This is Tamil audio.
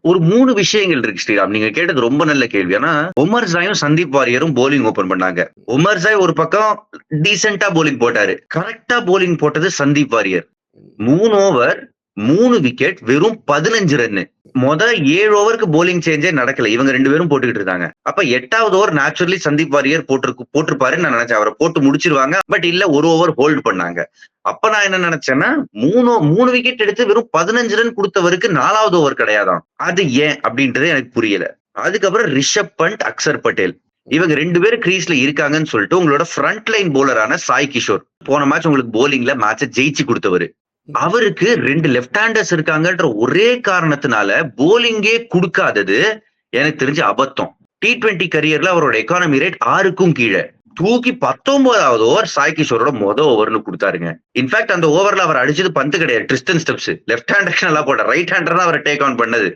ஒரு 3 விஷயங்கள் இருக்கு ஸ்ரீராம். நீங்க கேட்டது ரொம்ப நல்ல கேள்வி. ஆனா, உமர் ஜாயும், சந்தீப் வாரியரும் போலிங் ஓப்பன் பண்ணாங்க. உமர் ஜாய் ஒரு பக்கம் டீசென்ட்டா போலிங் போட்டாரு. கரெக்ட்டா போலிங் போட்டது சந்தீப் வாரியர். 3 ஓவர் 3 விக்கெட் வெறும் 15 ரன்னு. 7 ஓவருக்கு போலிங் சேஞ்சே நடக்கல. இவங்க 2 பேரும் போட்டுக்கிட்டு இருந்தாங்க. அப்ப 8வது ஓவர் நேச்சுரலி சந்தீப் வாரியர் போட்டிருப்பாருன்னு நான் நினைச்சேன். அவர போட்டு முடிச்சிருவாங்க. பட் இல்ல 1 ஓவர் ஹோல்ட் பண்ணாங்க. அப்ப நான் என்ன நினைச்சேன்னா 3 விக்கெட் எடுத்து வெறும் 15 ரன் கொடுத்தவருக்கு 4வது ஓவர் கிடையாதாம். அது ஏன் அப்படின்றது எனக்கு புரியல. அதுக்கப்புறம் ரிஷப் பண்ட், அக்சர் பட்டேல் இவங்க 2 பேரும் கிரீஸ்ல இருக்காங்கன்னு சொல்லிட்டு உங்களோட ஃப்ரண்ட் லைன் போலரான சாய் கிஷோர் போன மேட்ச் உங்களுக்கு போலிங்ல மேட்ச ஜெயிச்சு கொடுத்தவரு. அவருக்கு 2 லெப்ட் ஹேண்டர்ஸ் இருக்காங்கன்ற ஒரே காரணத்தினால போலிங்கே கொடுக்காதது எனக்கு தெரிஞ்ச அபத்தம். T20 கரியர்ல அவரோட எக்கானமி ரேட் 6க்கும் கீழே. தூக்கி 19வது ஓவர் சாய் கிஷோரோட ஓவர்னு கொடுத்தாருங்க. இன்ஃபேக்ட் அந்த ஓவர்ல அவர் அடிச்சது பந்து கிடையாது, ட்ரிஸ்டன் ஸ்டெப்ஸ். லெப்ட் ஹேண்டர் நல்லா போட்ட, ரைட் ஹேண்டர் தான் அவரை டேக் ஆன் பண்ணது.